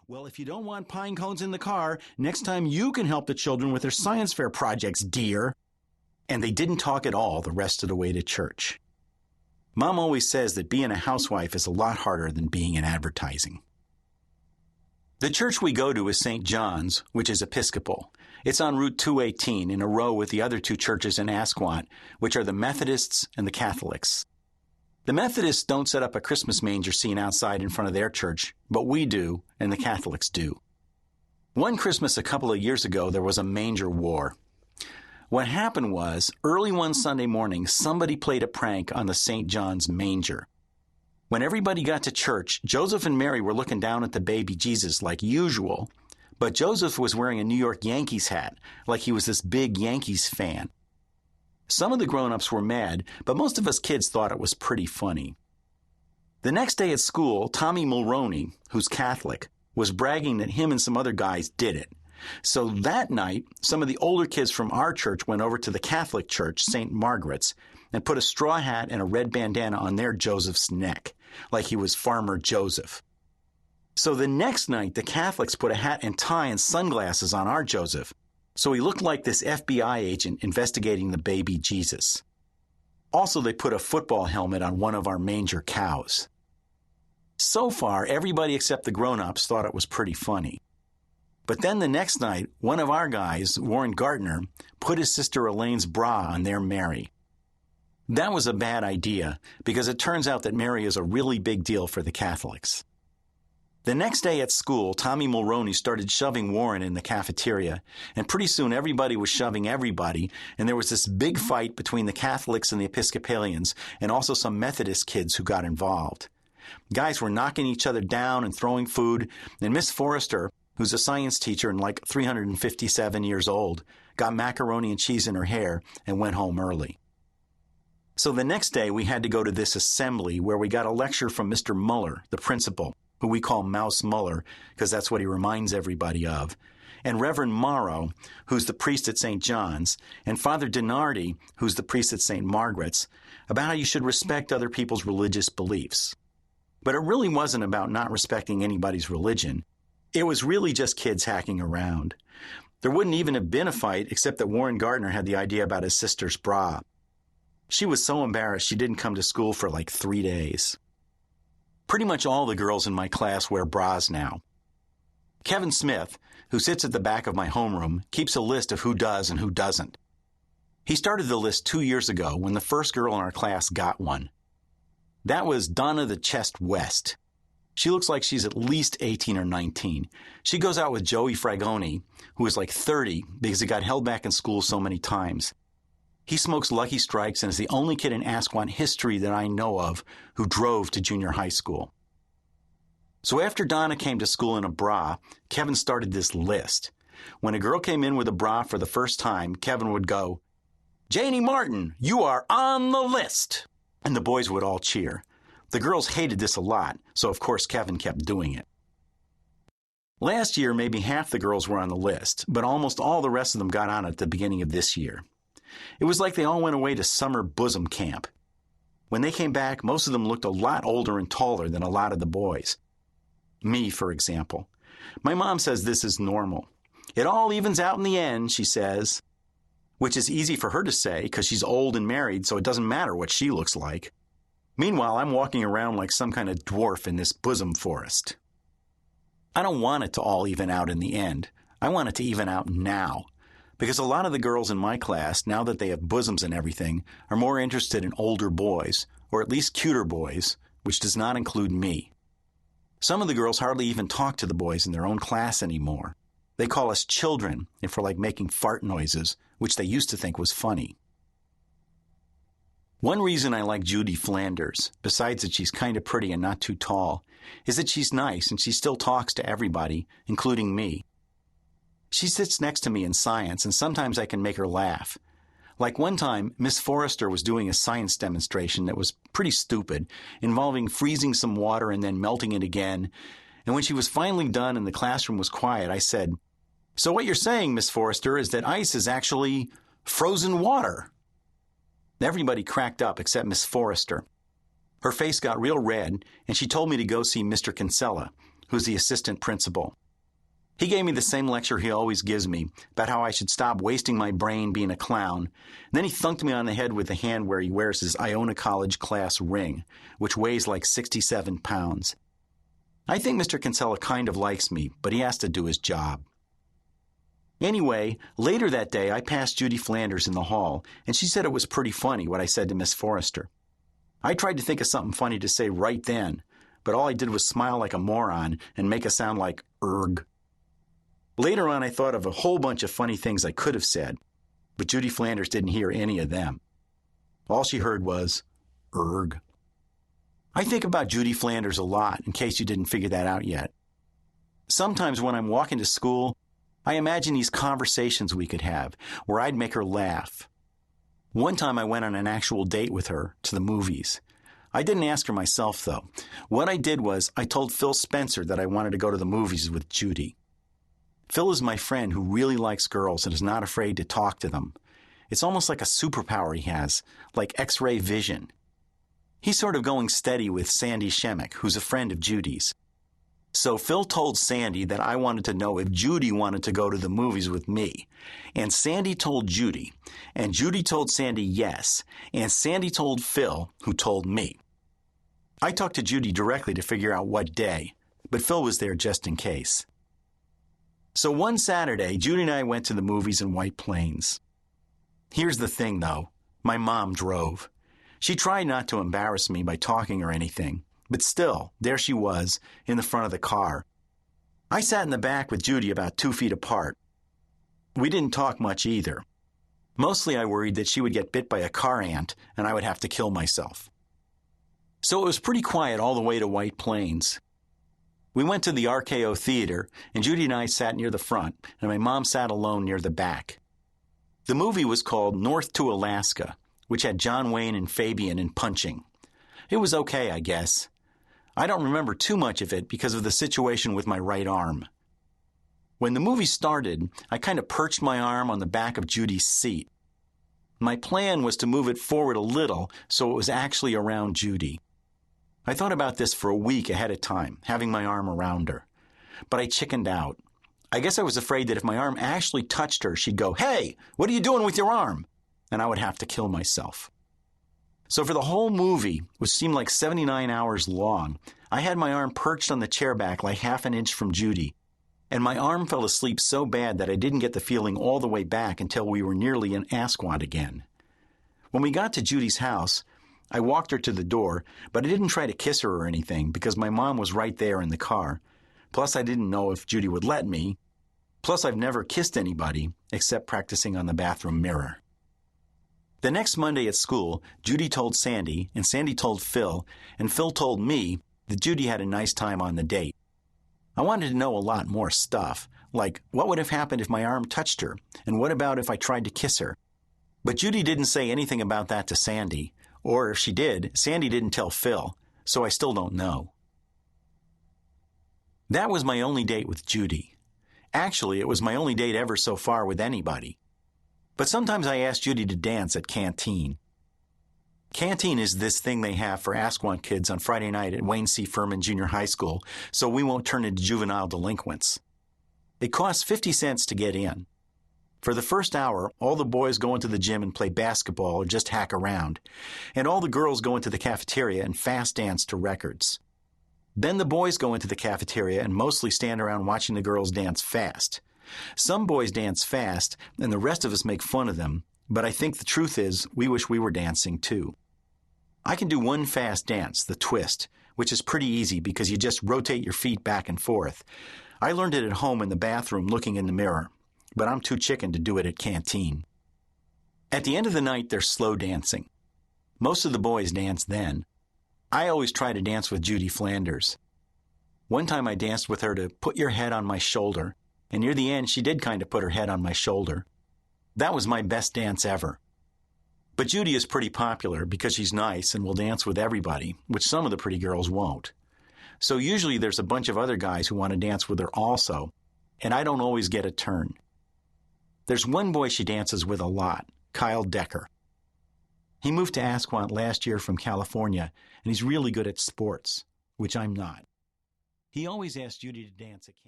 Well, if you don't want pine cones in the car, next time you can help the children with their science fair projects, dear. And they didn't talk at all the rest of the way to church. Mom always says that being a housewife is a lot harder than being in advertising. The church we go to is St. John's, which is Episcopal. It's on Route 218 in a row with the other two churches in Asquat, which are the Methodists and the Catholics. The Methodists don't set up a Christmas manger scene outside in front of their church, but we do, and the Catholics do. One Christmas a couple of years ago, there was a manger war. What happened was, early one Sunday morning, somebody played a prank on the St. John's manger. When everybody got to church, Joseph and Mary were looking down at the baby Jesus like usual, but Joseph was wearing a New York Yankees hat, like he was this big Yankees fan. Some of the grown-ups were mad, but most of us kids thought it was pretty funny. The next day at school, Tommy Mulroney, who's Catholic, was bragging that him and some other guys did it. So that night, some of the older kids from our church went over to the Catholic church, St. Margaret's, and put a straw hat and a red bandana on their Joseph's neck, like he was Farmer Joseph. So the next night, the Catholics put a hat and tie and sunglasses on our Joseph, so he looked like this FBI agent investigating the baby Jesus. Also, they put a football helmet on one of our manger cows. So far, everybody except the grown-ups thought it was pretty funny. But then the next night, one of our guys, Warren Gardner, put his sister Elaine's bra on their Mary. That was a bad idea, because it turns out that Mary is a really big deal for the Catholics. The next day at school, Tommy Mulroney started shoving Warren in the cafeteria, and pretty soon everybody was shoving everybody, and there was this big fight between the Catholics and the Episcopalians, and also some Methodist kids who got involved. Guys were knocking each other down and throwing food, and Miss Forrester, who's a science teacher and like 357 years old, got macaroni and cheese in her hair and went home early. So the next day we had to go to this assembly where we got a lecture from Mr. Muller, the principal, who we call Mouse Muller because that's what he reminds everybody of, and Reverend Morrow, who's the priest at St. John's, and Father Dinardi, who's the priest at St. Margaret's, about how you should respect other people's religious beliefs. But it really wasn't about not respecting anybody's religion. It was really just kids hacking around. There wouldn't even have been a fight except that Warren Gardner had the idea about his sister's bra. She was so embarrassed she didn't come to school for like 3 days. Pretty much all the girls in my class wear bras now. Kevin Smith, who sits at the back of my homeroom, keeps a list of who does and who doesn't. He started the list 2 years ago when the first girl in our class got one. That was Donna the Chest West. She looks like she's at least 18 or 19. She goes out with Joey Fragoni, who is like 30 because he got held back in school so many times. He smokes Lucky Strikes and is the only kid in Asquat history that I know of who drove to junior high school. So after Donna came to school in a bra, Kevin started this list. When a girl came in with a bra for the first time, Kevin would go, "Janie Martin, you are on the list!" And the boys would all cheer. The girls hated this a lot, so of course Kevin kept doing it. Last year, maybe half the girls were on the list, but almost all the rest of them got on it at the beginning of this year. It was like they all went away to summer bosom camp. When they came back, most of them looked a lot older and taller than a lot of the boys. Me, for example. My mom says this is normal. It all evens out in the end, she says. Which is easy for her to say because she's old and married, so it doesn't matter what she looks like. Meanwhile, I'm walking around like some kind of dwarf in this bosom forest. I don't want it to all even out in the end. I want it to even out now. Because a lot of the girls in my class, now that they have bosoms and everything, are more interested in older boys, or at least cuter boys, which does not include me. Some of the girls hardly even talk to the boys in their own class anymore. They call us children if we're like making fart noises, which they used to think was funny. One reason I like Judy Flanders, besides that she's kind of pretty and not too tall, is that she's nice and she still talks to everybody, including me. She sits next to me in science, and sometimes I can make her laugh. Like one time, Miss Forrester was doing a science demonstration that was pretty stupid, involving freezing some water and then melting it again. And when she was finally done and the classroom was quiet, I said, "So what you're saying, Miss Forrester, is that ice is actually frozen water?" Everybody cracked up except Miss Forrester. Her face got real red, and she told me to go see Mr. Kinsella, who's the assistant principal. He gave me the same lecture he always gives me about how I should stop wasting my brain being a clown. And then he thunked me on the head with the hand where he wears his Iona College class ring, which weighs like 67 pounds. I think Mr. Kinsella kind of likes me, but he has to do his job. Anyway, later that day I passed Judy Flanders in the hall, and she said it was pretty funny what I said to Miss Forrester. I tried to think of something funny to say right then, but all I did was smile like a moron and make a sound like erg. Later on, I thought of a whole bunch of funny things I could have said, but Judy Flanders didn't hear any of them. All she heard was, erg. I think about Judy Flanders a lot, in case you didn't figure that out yet. Sometimes when I'm walking to school, I imagine these conversations we could have, where I'd make her laugh. One time I went on an actual date with her to the movies. I didn't ask her myself, though. What I did was I told Phil Spencer that I wanted to go to the movies with Judy. Phil is my friend who really likes girls and is not afraid to talk to them. It's almost like a superpower he has, like X-ray vision. He's sort of going steady with Sandy Shemek, who's a friend of Judy's. So Phil told Sandy that I wanted to know if Judy wanted to go to the movies with me. And Sandy told Judy. And Judy told Sandy yes. And Sandy told Phil, who told me. I talked to Judy directly to figure out what day, but Phil was there just in case. So one Saturday, Judy and I went to the movies in White Plains. Here's the thing, though. My mom drove. She tried not to embarrass me by talking or anything, but still, there she was, in the front of the car. I sat in the back with Judy about 2 feet apart. We didn't talk much either. Mostly I worried that she would get bit by a car ant and I would have to kill myself. So it was pretty quiet all the way to White Plains. We went to the RKO Theater, and Judy and I sat near the front, and my mom sat alone near the back. The movie was called North to Alaska, which had John Wayne and Fabian in Punching. It was okay, I guess. I don't remember too much of it because of the situation with my right arm. When the movie started, I kind of perched my arm on the back of Judy's seat. My plan was to move it forward a little so it was actually around Judy. I thought about this for a week ahead of time, having my arm around her. But I chickened out. I guess I was afraid that if my arm actually touched her, she'd go, "Hey, what are you doing with your arm?" And I would have to kill myself. So for the whole movie, which seemed like 79 hours long, I had my arm perched on the chair back like half an inch from Judy. And my arm fell asleep so bad that I didn't get the feeling all the way back until we were nearly in Asquith again. When we got to Judy's house, I walked her to the door, but I didn't try to kiss her or anything because my mom was right there in the car. Plus, I didn't know if Judy would let me. Plus, I've never kissed anybody except practicing on the bathroom mirror. The next Monday at school, Judy told Sandy, and Sandy told Phil, and Phil told me that Judy had a nice time on the date. I wanted to know a lot more stuff, like what would have happened if my arm touched her, and what about if I tried to kiss her? But Judy didn't say anything about that to Sandy. Or if she did, Sandy didn't tell Phil, so I still don't know. That was my only date with Judy. Actually, it was my only date ever so far with anybody. But sometimes I ask Judy to dance at Canteen. Canteen is this thing they have for Asquith kids on Friday night at Wayne C. Furman Junior High School, so we won't turn into juvenile delinquents. It costs 50 cents to get in. For the first hour, all the boys go into the gym and play basketball or just hack around, and all the girls go into the cafeteria and fast dance to records. Then the boys go into the cafeteria and mostly stand around watching the girls dance fast. Some boys dance fast, and the rest of us make fun of them, but I think the truth is we wish we were dancing too. I can do one fast dance, the twist, which is pretty easy because you just rotate your feet back and forth. I learned it at home in the bathroom looking in the mirror, but I'm too chicken to do it at Canteen. At the end of the night, there's slow dancing. Most of the boys dance then. I always try to dance with Judy Flanders. One time I danced with her to Put Your Head on My Shoulder, and near the end she did kind of put her head on my shoulder. That was my best dance ever. But Judy is pretty popular because she's nice and will dance with everybody, which some of the pretty girls won't. So usually there's a bunch of other guys who want to dance with her also, and I don't always get a turn. There's one boy she dances with a lot, Kyle Decker. He moved to Asquith last year from California, and he's really good at sports, which I'm not. He always asked Judy to dance at camp.